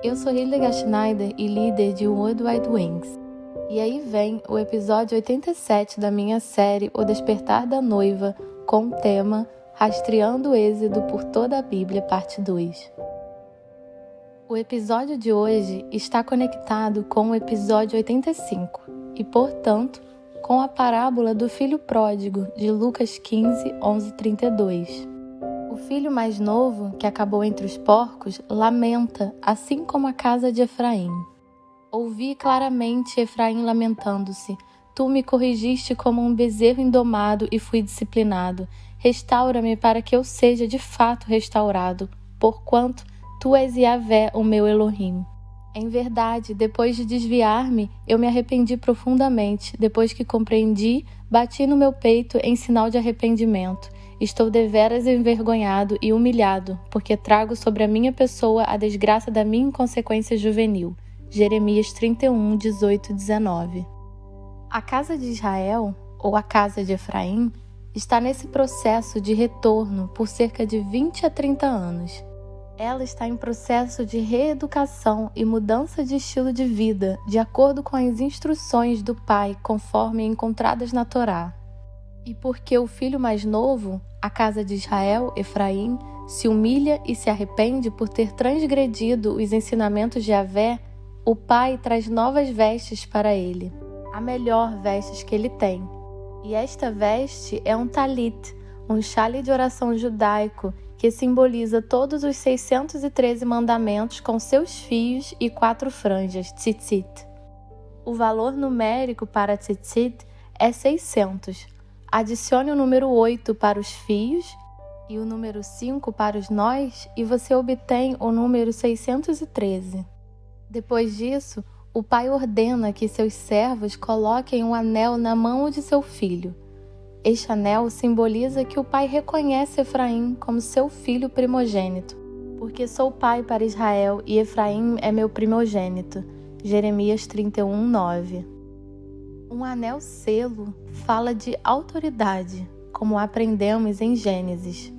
Eu sou Hildegard Schneider e líder de World Wide Wings. E aí vem o episódio 87 da minha série O Despertar da Noiva, com o tema Rastreando o Êxodo por toda a Bíblia, parte 2. O episódio de hoje está conectado com o episódio 85 e, portanto, com a parábola do filho pródigo de Lucas 15, 11-32. O filho mais novo, que acabou entre os porcos, lamenta, assim como a casa de Efraim. Ouvi claramente Efraim lamentando-se. Tu me corrigiste como um bezerro indomado e fui disciplinado. Restaura-me para que eu seja de fato restaurado, porquanto tu és Yahvé, o meu Elohim. Em verdade, depois de desviar-me, eu me arrependi profundamente. Depois que compreendi, bati no meu peito em sinal de arrependimento. Estou deveras envergonhado e humilhado, porque trago sobre a minha pessoa a desgraça da minha inconsequência juvenil. Jeremias 31, 18-19. A casa de Israel, ou a casa de Efraim, está nesse processo de retorno por cerca de 20 a 30 anos. Ela está em processo de reeducação e mudança de estilo de vida, de acordo com as instruções do pai, conforme encontradas na Torá. E porque o filho mais novo, a casa de Israel, Efraim, se humilha e se arrepende por ter transgredido os ensinamentos de Yahvé, o pai traz novas vestes para ele, a melhor vestes que ele tem. E esta veste é um talit, um chale de oração judaico que simboliza todos os 613 mandamentos com seus fios e 4 franjas, tzitzit. O valor numérico para tzitzit é 600. Adicione o número 8 para os fios e o número 5 para os nós e você obtém o número 613. Depois disso, o pai ordena que seus servos coloquem um anel na mão de seu filho. Este anel simboliza que o pai reconhece Efraim como seu filho primogênito, porque sou pai para Israel e Efraim é meu primogênito. Jeremias 31, 9. Um anel selo fala de autoridade, como aprendemos em Gênesis.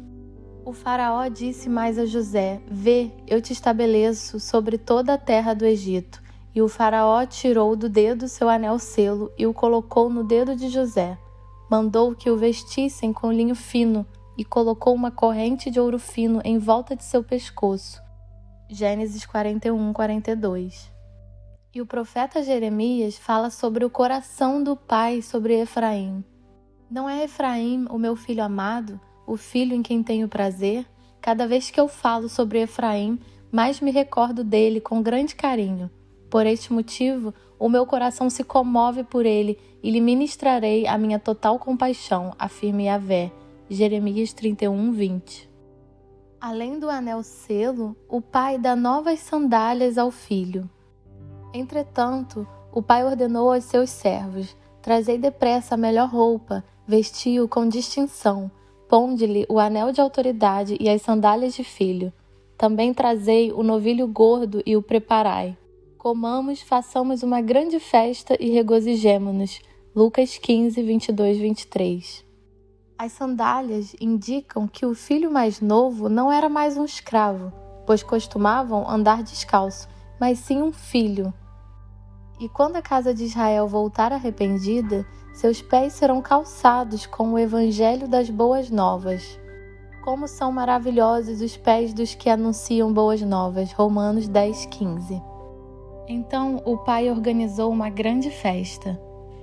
O faraó disse mais a José: Vê, eu te estabeleço sobre toda a terra do Egito. E o faraó tirou do dedo seu anel selo e o colocou no dedo de José. Mandou que o vestissem com linho fino e colocou uma corrente de ouro fino em volta de seu pescoço. Gênesis 41, 42. E o profeta Jeremias fala sobre o coração do pai sobre Efraim. Não é Efraim o meu filho amado, o filho em quem tenho prazer? Cada vez que eu falo sobre Efraim, mais me recordo dele com grande carinho. Por este motivo, o meu coração se comove por ele e lhe ministrarei a minha total compaixão, afirma Yahvé. Jeremias 31, 20. Além do anel selo, o pai dá novas sandálias ao filho. Entretanto, o pai ordenou aos seus servos: Trazei depressa a melhor roupa, vesti-o com distinção, ponde-lhe o anel de autoridade e as sandálias de filho. Também trazei o novilho gordo e o preparai. Comamos, façamos uma grande festa e regozijemo-nos. Lucas 15, 22-23. As sandálias indicam que o filho mais novo não era mais um escravo, pois costumavam andar descalço, mas sim um filho. E quando a casa de Israel voltar arrependida, seus pés serão calçados com o evangelho das boas novas. Como são maravilhosos os pés dos que anunciam boas novas. Romanos 10, 15. Então o pai organizou uma grande festa.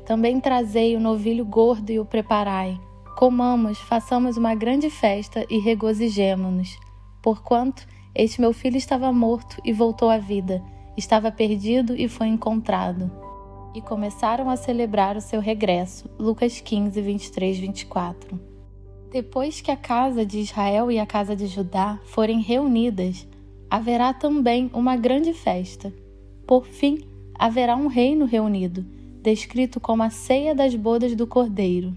Também trazei o novilho gordo e o preparai. Comamos, façamos uma grande festa e regozijemo-nos. Porquanto este meu filho estava morto e voltou à vida. Estava perdido e foi encontrado. E começaram a celebrar o seu regresso. Lucas 15, 23-24. Depois que a casa de Israel e a casa de Judá forem reunidas, haverá também uma grande festa. Por fim, haverá um reino reunido, descrito como a ceia das bodas do Cordeiro.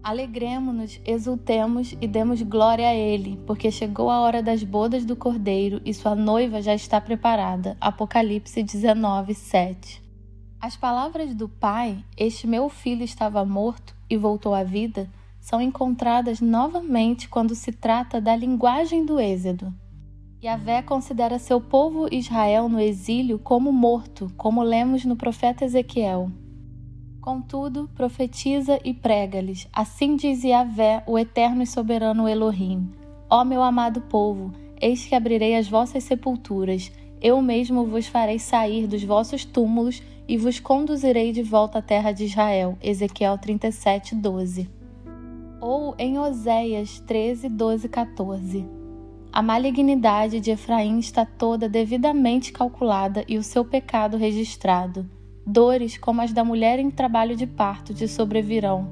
Alegremo-nos, exultemos e demos glória a Ele, porque chegou a hora das bodas do Cordeiro e sua noiva já está preparada. Apocalipse 19, 7. As palavras do pai, este meu filho estava morto e voltou à vida, são encontradas novamente quando se trata da linguagem do Êxodo. Yahvé considera seu povo Israel no exílio como morto, como lemos no profeta Ezequiel. Contudo, profetiza e prega-lhes, assim diz Yahvé, o eterno e soberano Elohim: Ó meu amado povo, eis que abrirei as vossas sepulturas, eu mesmo vos farei sair dos vossos túmulos e vos conduzirei de volta à terra de Israel. Ezequiel 37, 12. Ou em Oséias 13, 12, 14. A malignidade de Efraim está toda devidamente calculada e o seu pecado registrado. Dores como as da mulher em trabalho de parto te sobrevirão.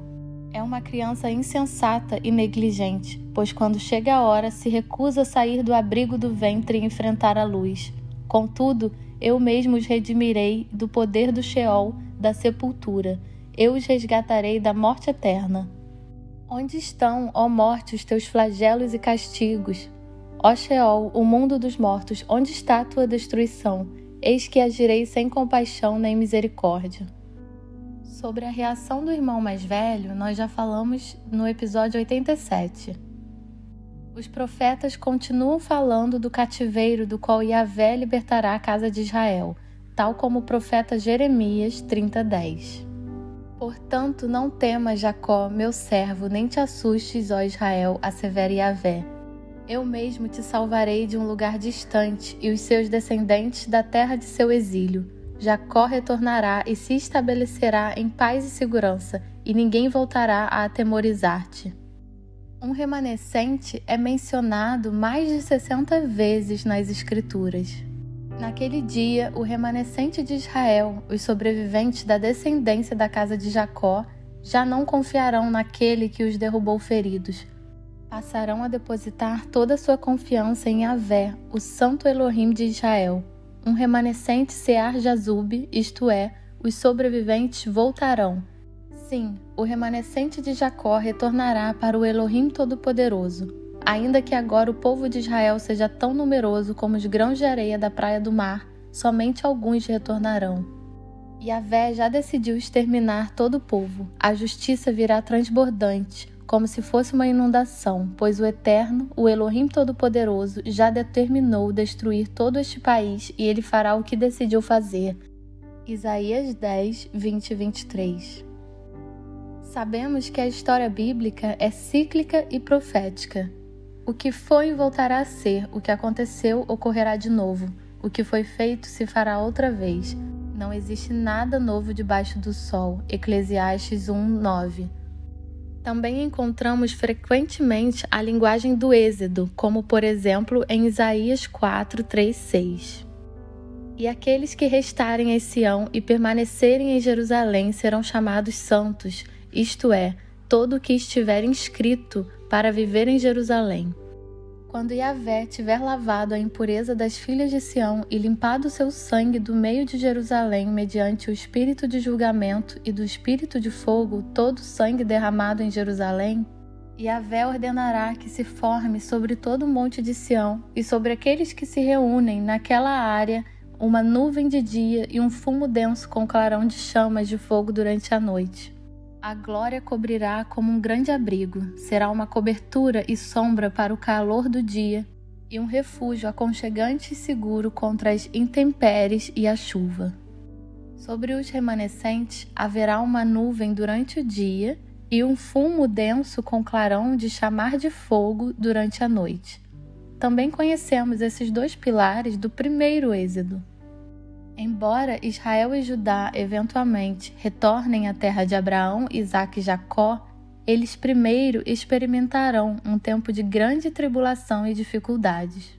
É uma criança insensata e negligente, pois quando chega a hora se recusa a sair do abrigo do ventre e enfrentar a luz. Contudo, eu mesmo os redimirei do poder do Sheol, da sepultura. Eu os resgatarei da morte eterna. Onde estão, ó morte, os teus flagelos e castigos? Ó Sheol, o mundo dos mortos, onde está a tua destruição? Eis que agirei sem compaixão nem misericórdia. Sobre a reação do irmão mais velho, nós já falamos no episódio 87. Os profetas continuam falando do cativeiro do qual Yahvé libertará a casa de Israel, tal como o profeta Jeremias 30:10. Portanto, não temas, Jacó, meu servo, nem te assustes, ó Israel, assevera Yahvé. Eu mesmo te salvarei de um lugar distante e os seus descendentes da terra de seu exílio. Jacó retornará e se estabelecerá em paz e segurança, e ninguém voltará a atemorizar-te. Um remanescente é mencionado mais de 60 vezes nas Escrituras. Naquele dia, o remanescente de Israel, os sobreviventes da descendência da casa de Jacó, já não confiarão naquele que os derrubou feridos. Passarão a depositar toda a sua confiança em Yahvé, o Santo Elohim de Israel. Um remanescente Sear Jazub, isto é, os sobreviventes voltarão. Sim, o remanescente de Jacó retornará para o Elohim Todo-Poderoso. Ainda que agora o povo de Israel seja tão numeroso como os grãos de areia da praia do mar, somente alguns retornarão. Yahvé já decidiu exterminar todo o povo. A justiça virá transbordante, como se fosse uma inundação, pois o Eterno, o Elohim Todo-Poderoso, já determinou destruir todo este país e ele fará o que decidiu fazer. Isaías 10, 20 e 23. Sabemos que a história bíblica é cíclica e profética. O que foi voltará a ser, o que aconteceu ocorrerá de novo, o que foi feito se fará outra vez. Não existe nada novo debaixo do sol. Eclesiastes 1, 9. Também encontramos frequentemente a linguagem do Êxodo, como por exemplo em Isaías 4, 3, 6. E aqueles que restarem em Sião e permanecerem em Jerusalém serão chamados santos, isto é, todo o que estiver inscrito para viver em Jerusalém. Quando Yahvé tiver lavado a impureza das filhas de Sião e limpado seu sangue do meio de Jerusalém mediante o espírito de julgamento e do espírito de fogo, todo o sangue derramado em Jerusalém, Yahvé ordenará que se forme sobre todo o monte de Sião e sobre aqueles que se reúnem naquela área uma nuvem de dia e um fumo denso com clarão de chamas de fogo durante a noite. A glória cobrirá como um grande abrigo, será uma cobertura e sombra para o calor do dia e um refúgio aconchegante e seguro contra as intempéries e a chuva. Sobre os remanescentes haverá uma nuvem durante o dia e um fumo denso com clarão de chamar de fogo durante a noite. Também conhecemos esses dois pilares do primeiro Êxodo. Embora Israel e Judá eventualmente retornem à terra de Abraão, Isaque e Jacó, eles primeiro experimentarão um tempo de grande tribulação e dificuldades.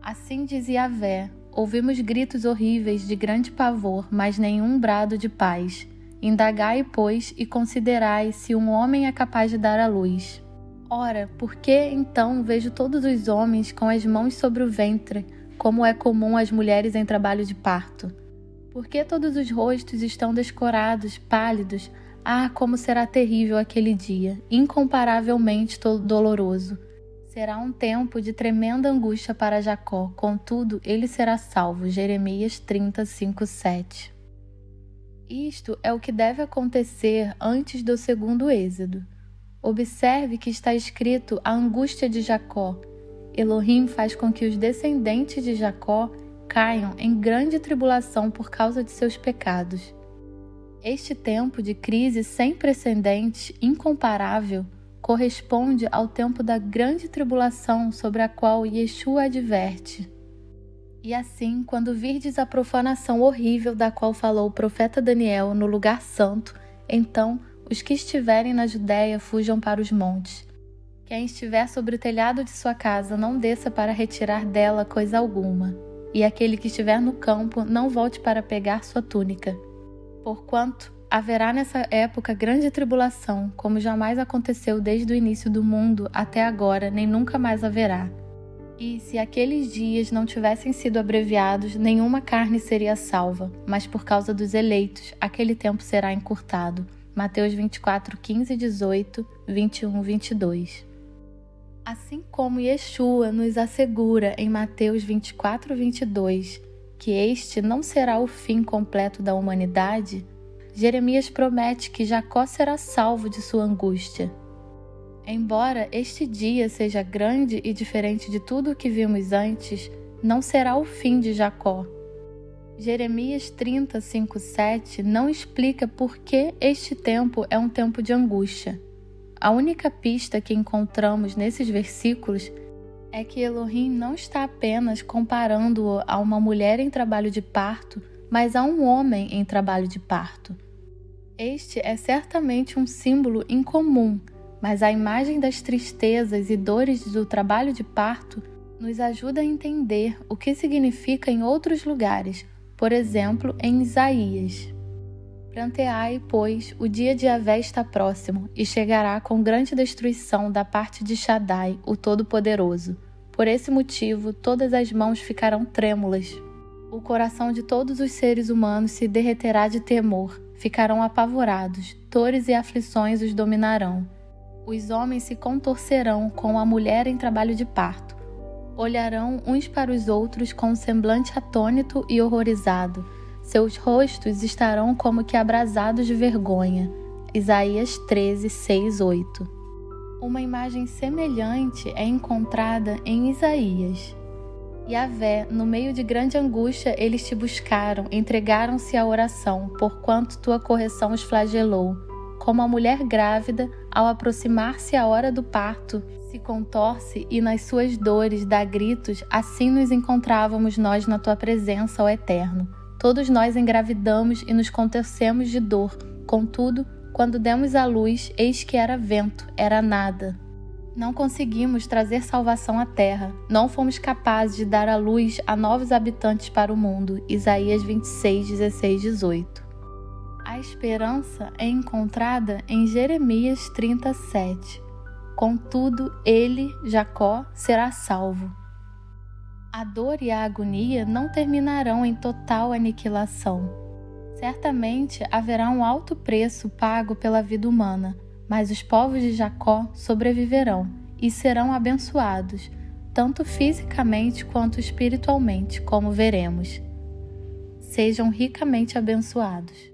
Assim diz Yahvé: ouvimos gritos horríveis de grande pavor, mas nenhum brado de paz. Indagai, pois, e considerai se um homem é capaz de dar à luz. Ora, por que então vejo todos os homens com as mãos sobre o ventre, como é comum às mulheres em trabalho de parto? Por que todos os rostos estão descorados, pálidos? Ah, como será terrível aquele dia, incomparavelmente doloroso. Será um tempo de tremenda angústia para Jacó, contudo, ele será salvo. Jeremias 30, 5, 7. Isto é o que deve acontecer antes do segundo Êxodo. Observe que está escrito a angústia de Jacó. Elohim faz com que os descendentes de Jacó caiam em grande tribulação por causa de seus pecados. Este tempo de crise sem precedentes, incomparável, corresponde ao tempo da grande tribulação sobre a qual Yeshua adverte. E assim, quando virdes a profanação horrível da qual falou o profeta Daniel no lugar santo, então os que estiverem na Judéia fujam para os montes. Quem estiver sobre o telhado de sua casa não desça para retirar dela coisa alguma, e aquele que estiver no campo não volte para pegar sua túnica. Porquanto haverá nessa época grande tribulação, como jamais aconteceu desde o início do mundo até agora, nem nunca mais haverá. E se aqueles dias não tivessem sido abreviados, nenhuma carne seria salva, mas por causa dos eleitos, aquele tempo será encurtado. Mateus 24, 15, 18, 21, 22. Assim como Yeshua nos assegura em Mateus 24, 22, que este não será o fim completo da humanidade, Jeremias promete que Jacó será salvo de sua angústia. Embora este dia seja grande e diferente de tudo o que vimos antes, não será o fim de Jacó. Jeremias 30, 5, 7 não explica por que este tempo é um tempo de angústia. A única pista que encontramos nesses versículos é que Elohim não está apenas comparando-o a uma mulher em trabalho de parto, mas a um homem em trabalho de parto. Este é certamente um símbolo incomum, mas a imagem das tristezas e dores do trabalho de parto nos ajuda a entender o que significa em outros lugares, por exemplo, em Isaías. Pranteai, pois, o dia de Yahvé está próximo, e chegará com grande destruição da parte de Shaddai, o Todo-Poderoso. Por esse motivo, todas as mãos ficarão trêmulas. O coração de todos os seres humanos se derreterá de temor, ficarão apavorados, dores e aflições os dominarão. Os homens se contorcerão com a mulher em trabalho de parto. Olharão uns para os outros com um semblante atônito e horrorizado. Seus rostos estarão como que abrasados de vergonha. Isaías 13, 6, 8. Uma imagem semelhante é encontrada em Isaías. Yahvé, no meio de grande angústia, eles te buscaram, entregaram-se à oração, porquanto tua correção os flagelou. Como a mulher grávida, ao aproximar-se a hora do parto, se contorce e nas suas dores dá gritos, assim nos encontrávamos nós na tua presença, ó Eterno. Todos nós engravidamos e nos contorcemos de dor, contudo, quando demos à luz, eis que era vento, era nada. Não conseguimos trazer salvação à terra, não fomos capazes de dar à luz a novos habitantes para o mundo. Isaías 26, 16, 18. A esperança é encontrada em Jeremias 37. Contudo, ele, Jacó, será salvo. A dor e a agonia não terminarão em total aniquilação. Certamente haverá um alto preço pago pela vida humana, mas os povos de Jacó sobreviverão e serão abençoados, tanto fisicamente quanto espiritualmente, como veremos. Sejam ricamente abençoados.